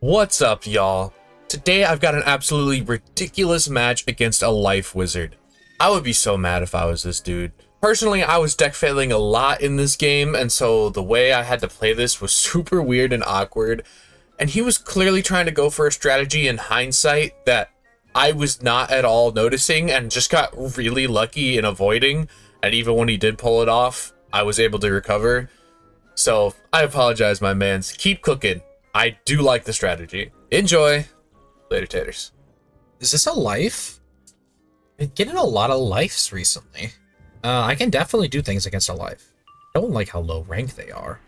What's up, y'all? Today I've got an absolutely ridiculous match against a life wizard. I would be so mad if I was this dude. Personally, I was deck failing a lot in this game, and so the way I had to play this was super weird and awkward. And he was clearly trying to go for a strategy in hindsight that I was not at all noticing and just got really lucky in avoiding. And even when he did pull it off, I was able to recover. So I apologize, my mans. Keep cooking. I do like the strategy. Enjoy. Later, taters. Is this a life? Been getting a lot of lives recently. I can definitely do things against a life. Don't like how low rank they are.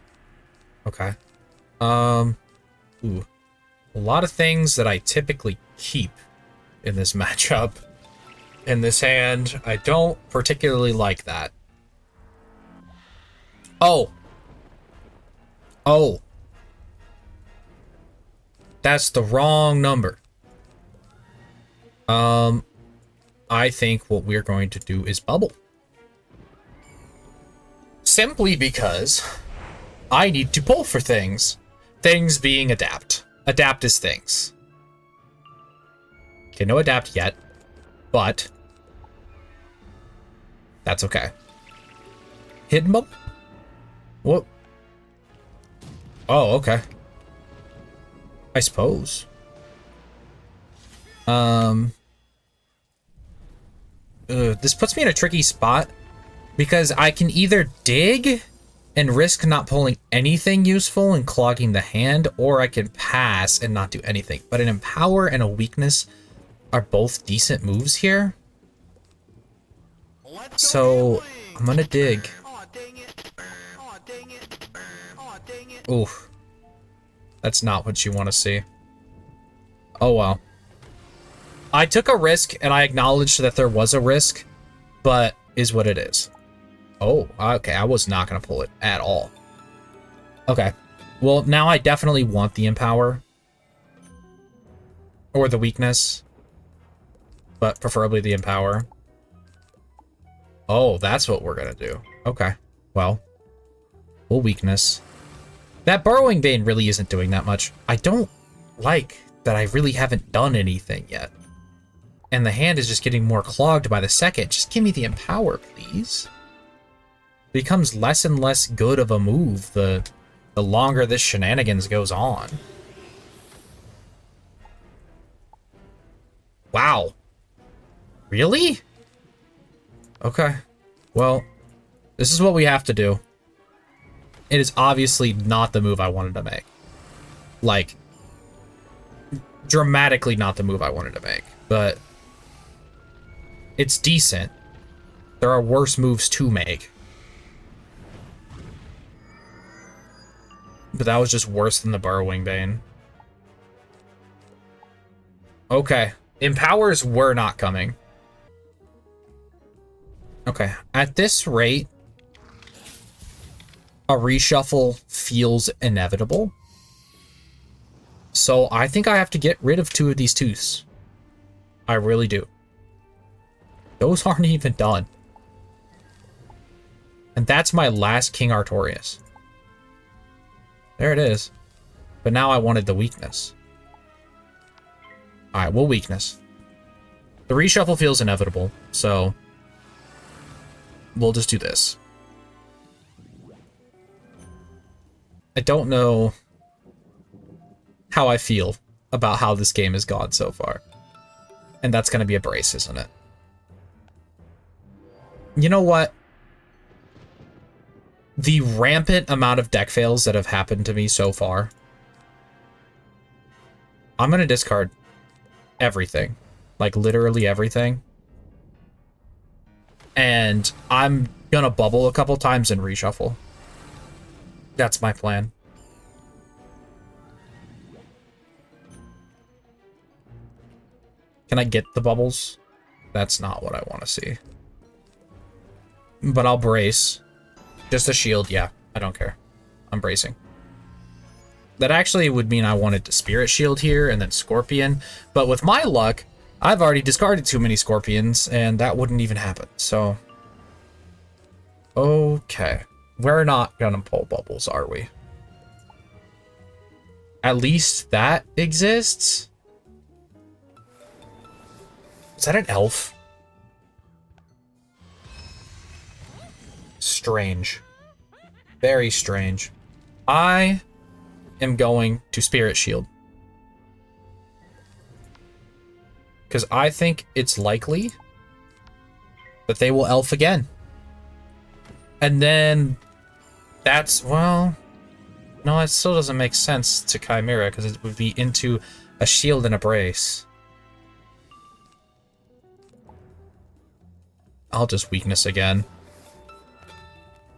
Okay. Ooh. A lot of things that I typically keep in this matchup. In this hand, I don't particularly like that. Oh. Oh. That's the wrong number. I think what we're going to do is bubble. Simply because I need to pull for things. Things being adapt. Adapt is things. Okay, no adapt yet, but that's okay. Hidden bubble? What? Oh, okay. I suppose. This puts me in a tricky spot because I can either dig and risk not pulling anything useful and clogging the hand, or I can pass and not do anything. But an empower and a weakness are both decent moves here. So I'm gonna dig. Oof. That's not what you want to see. Oh, well. I took a risk, and I acknowledged that there was a risk, but is what it is. Oh, okay. I was not going to pull it at all. Okay. Well, now I definitely want the empower. Or the weakness. But preferably the empower. Oh, that's what we're going to do. Okay. Well. Full weakness. That Burrowing Bane really isn't doing that much. I don't like that I really haven't done anything yet. And the hand is just getting more clogged by the second. Just give me the empower, please. It becomes less and less good of a move the longer this shenanigans goes on. Wow. Really? Okay. Well, this is what we have to do. It is obviously not the move I wanted to make. Like, dramatically not the move I wanted to make. But it's decent. There are worse moves to make. But that was just worse than the Burrowing Bane. Okay. Empowers were not coming. Okay. At this rate, a reshuffle feels inevitable. So I think I have to get rid of two of these twos. I really do. Those aren't even done. And that's my last King Artorias. There it is. But now I wanted the weakness. Alright, well, weakness. The reshuffle feels inevitable, so we'll just do this. I don't know how I feel about how this game has gone so far. And that's going to be a brace, isn't it? You know what? The rampant amount of deck fails that have happened to me so far, I'm going to discard everything. Like, literally everything. And I'm going to bubble a couple times and reshuffle. That's my plan. Can I get the bubbles? That's not what I want to see. But I'll brace. Just a shield, yeah. I don't care. I'm bracing. That actually would mean I wanted to Spirit Shield here and then Scorpion. But with my luck, I've already discarded too many Scorpions, and that wouldn't even happen. So, okay. We're not gonna pull bubbles, are we? At least that exists. Is that an elf? Strange. Very strange. I am going to Spirit Shield. Because I think it's likely that they will elf again. And then that's, well, no, it still doesn't make sense to Chimera because it would be into a shield and a brace. I'll just weakness again.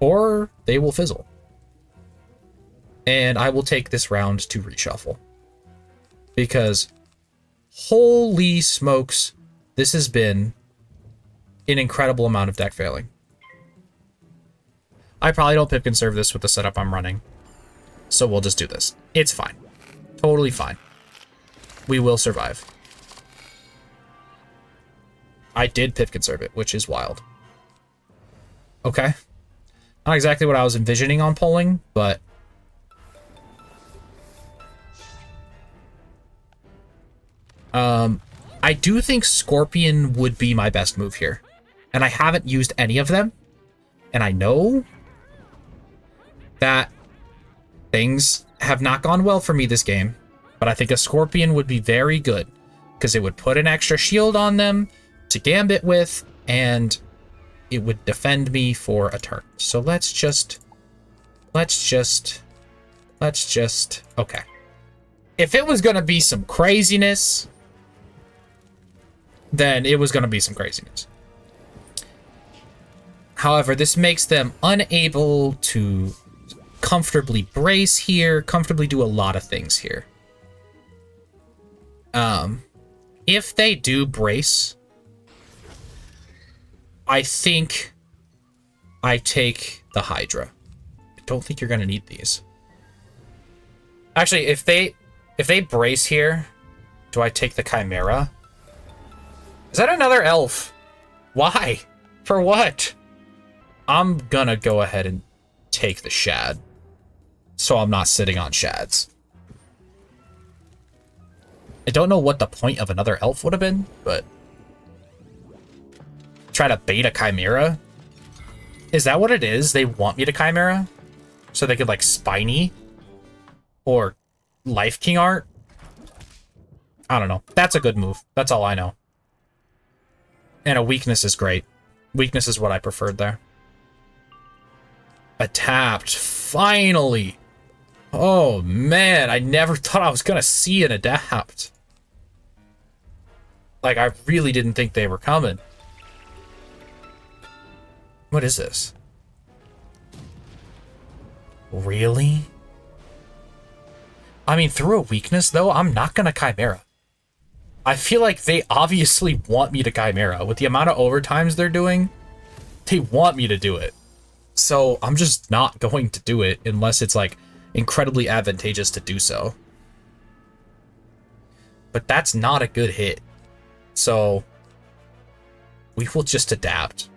Or they will fizzle. And I will take this round to reshuffle. Because, holy smokes, this has been an incredible amount of deck failing. I probably don't pip conserve this with the setup I'm running. So we'll just do this. It's fine. Totally fine. We will survive. I did pip conserve it, which is wild. Okay. Not exactly what I was envisioning on polling, but... I do think Scorpion would be my best move here. And I haven't used any of them. And I know that things have not gone well for me this game. But I think a Scorpion would be very good. Because it would put an extra shield on them to gambit with, and it would defend me for a turn. So let's just, okay. If it was going to be some craziness, then it was going to be some craziness. However, this makes them unable to comfortably brace here, comfortably do a lot of things here. If they do brace, I think I take the Hydra. I don't think you're going to need these. Actually, if they brace here, do I take the Chimera? Is that another elf? Why? For what? I'm gonna go ahead and take the Shad. So I'm not sitting on Shads. I don't know what the point of another elf would have been, but... Try to bait a Chimera? Is that what it is? They want me to Chimera? So they could, like, Spiny? Or Life King Art? I don't know. That's a good move. That's all I know. And a weakness is great. Weakness is what I preferred there. A tapped. Finally! Oh, man. I never thought I was going to see an adapt. Like, I really didn't think they were coming. What is this? Really? I mean, through a weakness, though, I'm not going to Chimera. I feel like they obviously want me to Chimera. With the amount of overtimes they're doing, they want me to do it. So I'm just not going to do it unless it's, like, incredibly advantageous to do so. But that's not a good hit. So we will just adapt.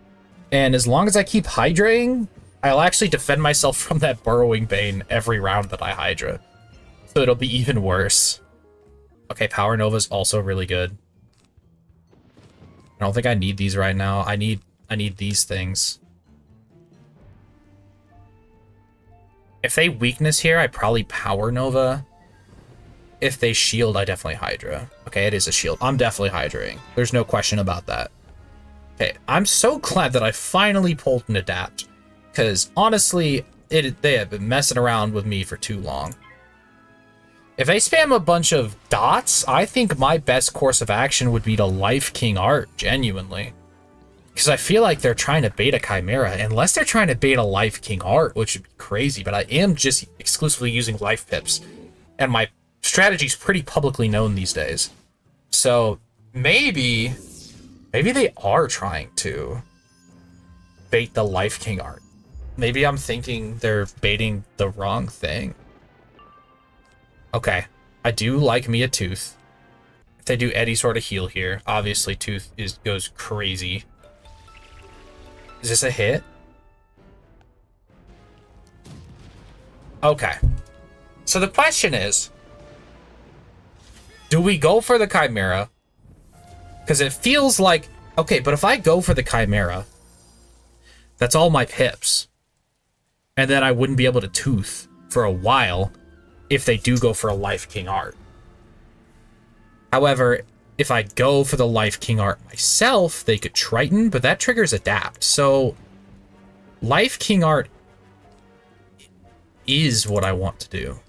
And as long as I keep Hydraing, I'll actually defend myself from that Burrowing Bane every round that I Hydra. So it'll be even worse. Okay, Power Nova's also really good. I don't think I need these right now. I need these things. If they weakness here, I probably Power Nova. If they shield, I definitely Hydra. Okay, it is a shield. I'm definitely Hydraing. There's no question about that. Okay, I'm so glad that I finally pulled an adapt. Because honestly, they have been messing around with me for too long. If they spam a bunch of dots, I think my best course of action would be to Life King Art, genuinely. Because I feel like they're trying to bait a Chimera, unless they're trying to bait a Life King Art, which would be crazy, but I am just exclusively using Life Pips. And my strategy's pretty publicly known these days. So, maybe they are trying to bait the Life King Art. Maybe I'm thinking they're baiting the wrong thing. Okay, I do like me a Tooth. If they do any sort of heal here, obviously Tooth goes crazy. Is this a hit? Okay. So the question is, Do we go for the Chimera? Because it feels like... Okay, but if I go for the Chimera, that's all my pips. And then I wouldn't be able to tooth for a while if they do go for a Life King Art. However, if I go for the Life King Art myself, they could Triton, but that triggers Adapt. So, Life King Art is what I want to do.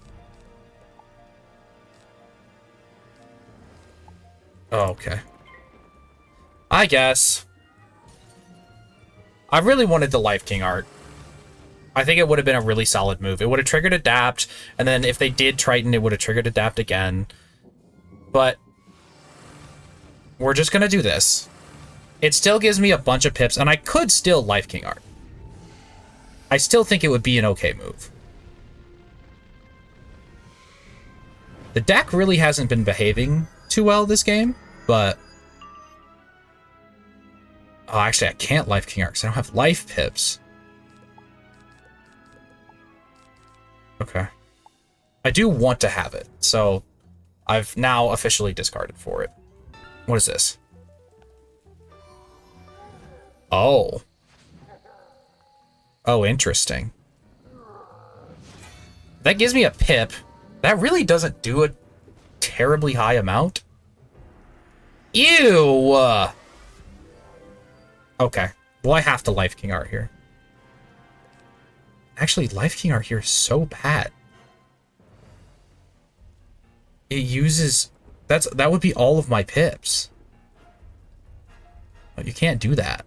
Oh, okay. I guess. I really wanted the Life King Art. I think it would have been a really solid move. It would have triggered Adapt, and then if they did Triton, it would have triggered Adapt again. But we're just going to do this. It still gives me a bunch of pips, and I could still Life King Art. I still think it would be an okay move. The deck really hasn't been behaving too well this game, but... Oh, actually, I can't Life King Art because I don't have life pips. Okay. I do want to have it, so I've now officially discarded for it. What is this? Oh. Oh, interesting. That gives me a pip. That really doesn't do a terribly high amount. Ew! Okay. Well, I have to Life King Art here. Actually, Life King Art here is so bad. It uses... That would be all of my pips. But you can't do that.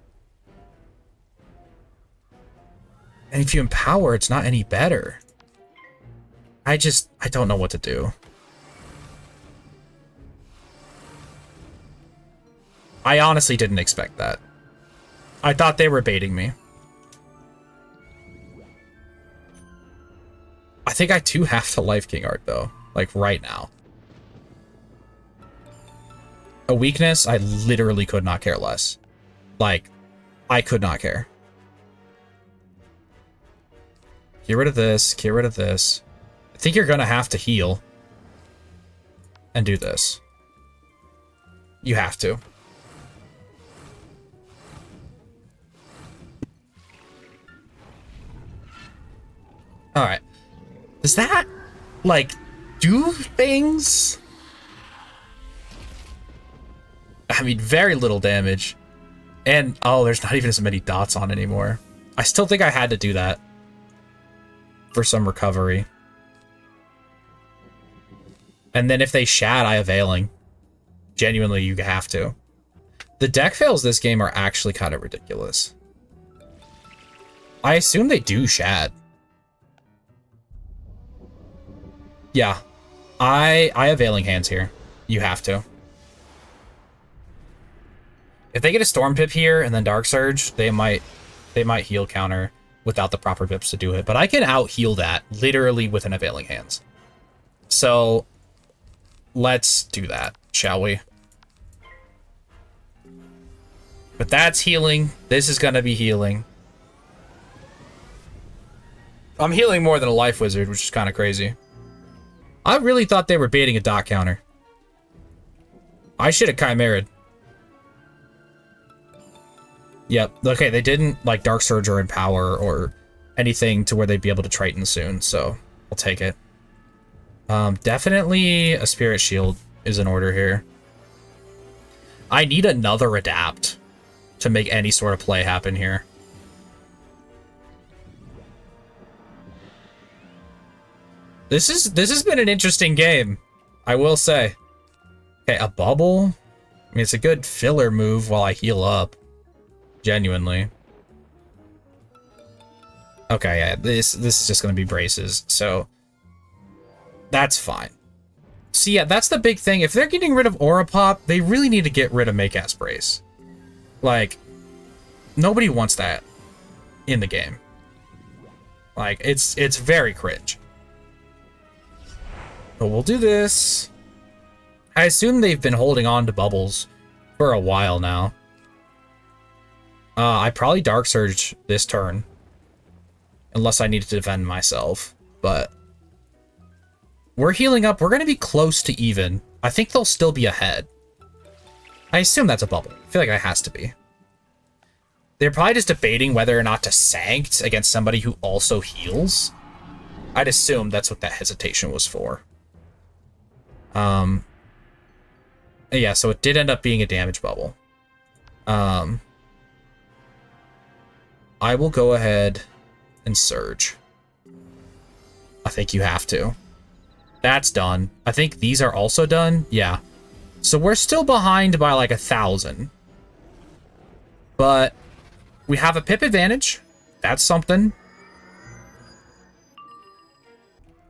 And if you empower, it's not any better. I don't know what to do. I honestly didn't expect that. I thought they were baiting me. I think I do have to Life King Art, though. Like, right now. A weakness, I literally could not care less. Like, I could not care. Get rid of this. Get rid of this. I think you're gonna have to heal. And do this. You have to. Alright. Does that, like, do things? I mean, very little damage. And, oh, there's not even as many dots on anymore. I still think I had to do that. For some recovery. And then if they shat, I availing. Genuinely, you have to. The deck fails this game are actually kind of ridiculous. I assume they do shat. Yeah. I availing hands here. You have to. If they get a Storm Pip here and then Dark Surge, they might heal counter without the proper pips to do it. But I can out-heal that literally with an availing hands. So let's do that, shall we? But that's healing. This is gonna be healing. I'm healing more than a Life Wizard, which is kind of crazy. I really thought they were baiting a dot counter. I should have Chimera'd. Yep. Okay, they didn't like Dark Surge or Empower or anything to where they'd be able to Triton soon, so I'll take it. Definitely a Spirit Shield is in order here. I need another Adapt to make any sort of play happen here. This has been an interesting game, I will say. Okay, a bubble. I mean, it's a good filler move while I heal up. Genuinely. Okay, yeah, this is just gonna be braces, so that's fine. So yeah, that's the big thing. If they're getting rid of Aura Pop, they really need to get rid of Make-Ass Brace. Like, nobody wants that in the game. Like, it's very cringe. But we'll do this. I assume they've been holding on to bubbles for a while now. I probably Dark Surge this turn. Unless I need to defend myself. But we're healing up. We're going to be close to even I think they'll still be ahead. I assume that's a bubble. I feel like that has to be. They're probably just debating whether or not to sanct against somebody who also heals. I'd assume that's what that hesitation was for. Yeah, so it did end up being a damage bubble. I will go ahead and surge. I think you have to. That's done. I think these are also done. Yeah. So we're still behind by like 1,000. But we have a pip advantage. That's something.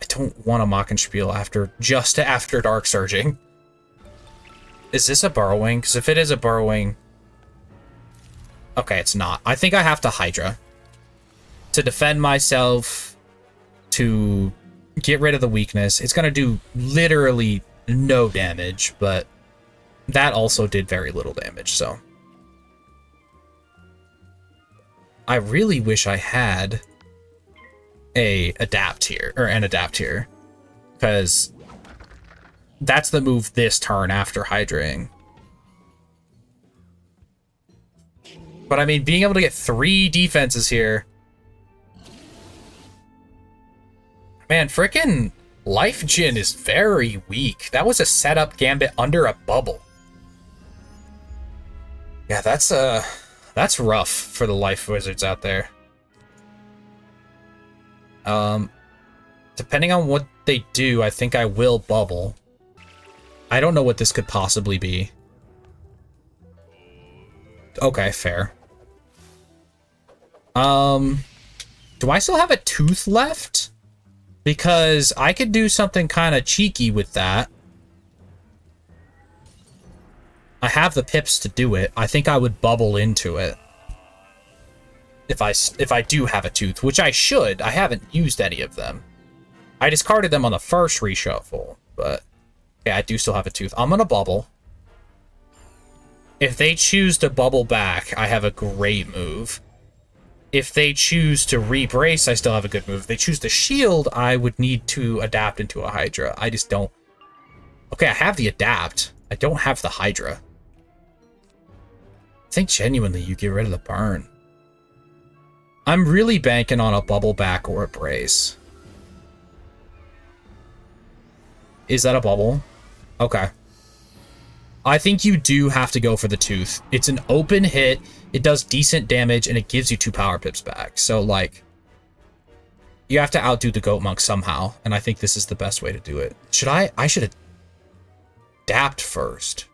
I don't want a Mockenspiel just after Dark Surging. Is this a burrowing? Because if it is a burrowing... Okay, it's not. I think I have to Hydra. To defend myself, to get rid of the weakness. It's going to do literally no damage, but that also did very little damage, so... I really wish I had an adapt here, because that's the move this turn after Hydraing. But I mean, being able to get 3 defenses here, man, frickin' Life Jin is very weak. That was a setup gambit under a bubble. Yeah, that's rough for the life wizards out there. Depending on what they do, I think I will bubble. I don't know what this could possibly be. Okay, fair. Do I still have a tooth left? Because I could do something kind of cheeky with that. I have the pips to do it. I think I would bubble into it. If I do have a tooth, which I should. I haven't used any of them. I discarded them on the first reshuffle, but yeah, I do still have a tooth. I'm gonna bubble. If they choose to bubble back, I have a great move. If they choose to re-brace, I still have a good move. If they choose to shield, I would need to adapt into a Hydra. I just don't... Okay, I have the adapt. I don't have the Hydra. I think genuinely you get rid of the burn. I'm really banking on a bubble back or a brace. Is that a bubble? Okay. I think you do have to go for the tooth. It's an open hit, it does decent damage, and it gives you 2 power pips back. So, like, you have to outdo the Goat Monk somehow, and I think this is the best way to do it. I should adapt first.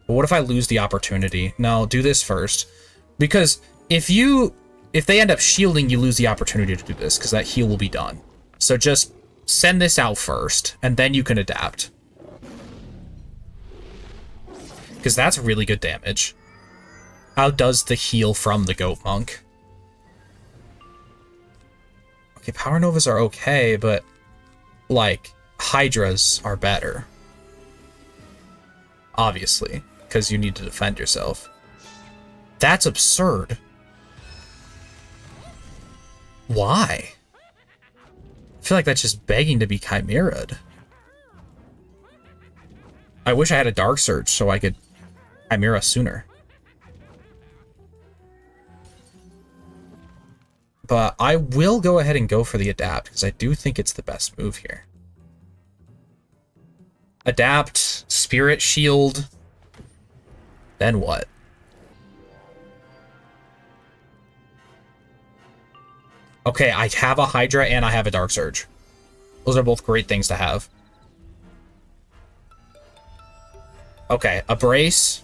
But what if I lose the opportunity? No, do this first. Because if they end up shielding, you lose the opportunity to do this, because that heal will be done. So just send this out first, and then you can adapt. Because that's really good damage. Outdoes the heal from the Goat Monk. Okay, Power Novas are okay, but, like, Hydras are better. Obviously, because you need to defend yourself. That's absurd. Why? I feel like that's just begging to be Chimera'd. I wish I had a Dark Surge so I could Chimera sooner. But I will go ahead and go for the adapt, because I do think it's the best move here. Adapt, Spirit Shield, then what? Okay, I have a Hydra and I have a Dark Surge. Those are both great things to have. Okay, a brace.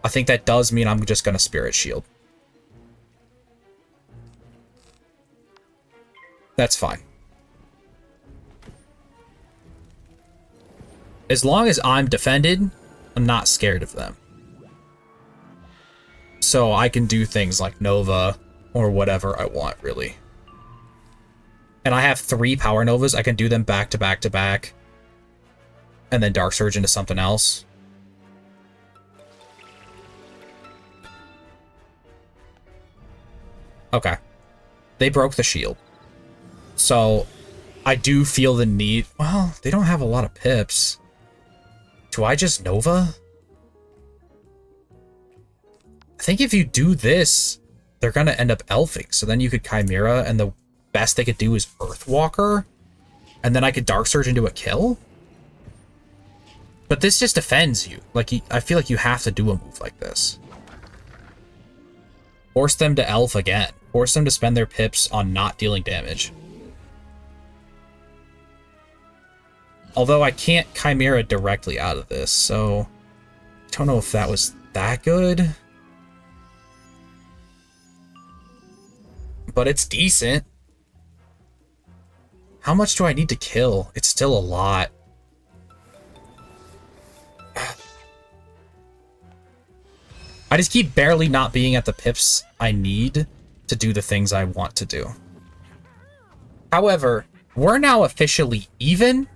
I think that does mean I'm just going to Spirit Shield. That's fine. As long as I'm defended, I'm not scared of them. So I can do things like Nova or whatever I want, really. And I have 3 Power Novas. I can do them back to back to back. And then Dark Surge into something else. Okay. They broke the shield. So I do feel the need. Well, they don't have a lot of pips. Do I just Nova? I think if you do this, they're going to end up elfing. So then you could Chimera, and the best they could do is Earthwalker. And then I could Dark Surge into a kill. But this just defends you. Like, I feel like you have to do a move like this. Force them to elf again. Force them to spend their pips on not dealing damage. Although I can't Chimera directly out of this, so I don't know if that was that good. But it's decent. How much do I need to kill? It's still a lot. I just keep barely not being at the pips I need to do the things I want to do. However, we're now officially even,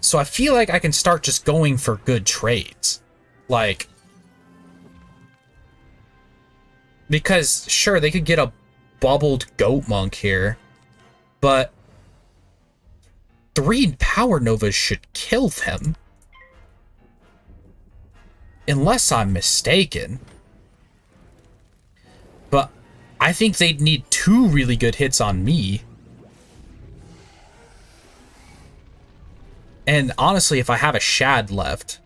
so I feel like I can start just going for good trades. Like, because sure, they could get a bubbled goat monk here, but 3 power novas should kill them. Unless I'm mistaken. But I think they'd need 2 really good hits on me. And honestly, if I have a Shad left,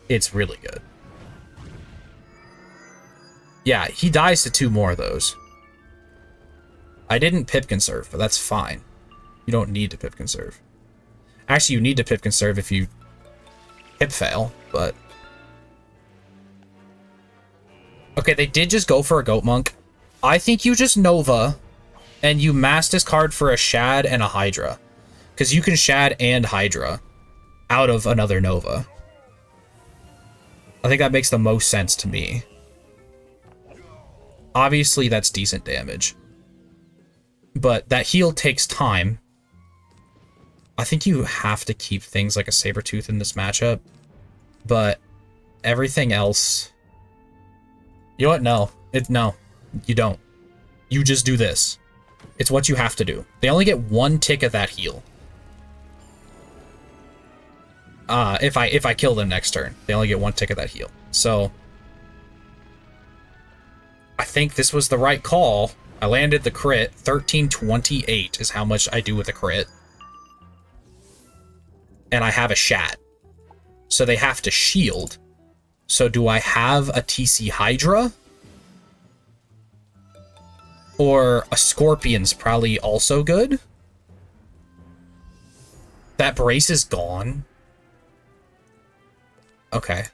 it's really good. Yeah, he dies to 2 more of those. I didn't pip conserve, but that's fine. You don't need to pip conserve. Actually, you need to pip conserve if you pip fail, but... Okay, they did just go for a Goat Monk. I think you just Nova, and you mass discard for a Shad and a Hydra. Because you can Shad and Hydra out of another Nova. I think that makes the most sense to me. Obviously, that's decent damage. But that heal takes time. I think you have to keep things like a Sabertooth in this matchup. But everything else... You know what? No. No. You don't. You just do this. It's what you have to do. They only get 1 tick of that heal. If I kill them next turn, they only get 1 tick of that heal. So I think this was the right call. I landed the crit. 1328 is how much I do with a crit. And I have a Shad. So they have to shield. So do I have a TC Hydra? Or a Scorpion's probably also good? That brace is gone. Okay.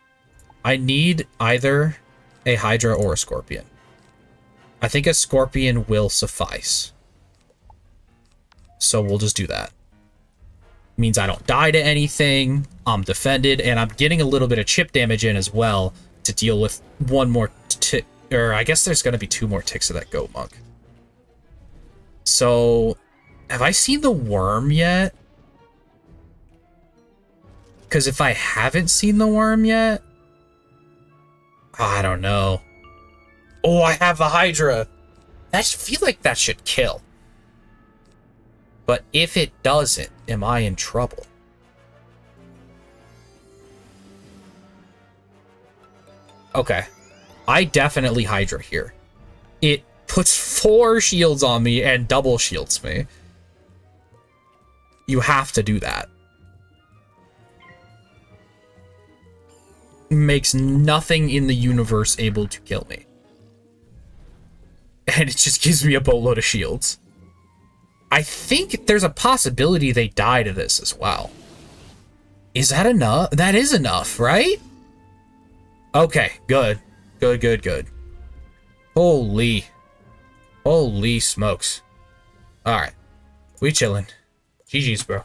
I need either a Hydra or a Scorpion. I think a Scorpion will suffice. So we'll just do that. Means I don't die to anything, I'm defended, and I'm getting a little bit of chip damage in as well to deal with 1 more tick, or I guess there's going to be 2 more ticks of that Goat Monk. So, have I seen the worm yet? Because if I haven't seen the worm yet, I don't know. Oh, I have the Hydra. I feel like that should kill. But if it doesn't, am I in trouble? Okay. I definitely Hydra here. It puts 4 shields on me and double shields me. You have to do that. Makes nothing in the universe able to kill me. And it just gives me a boatload of shields. I think there's a possibility they die to this as well. Is that enough? That is enough, right? Okay, good. Good, good, good. Holy. Holy smokes. Alright. We chillin'. GG's, bro.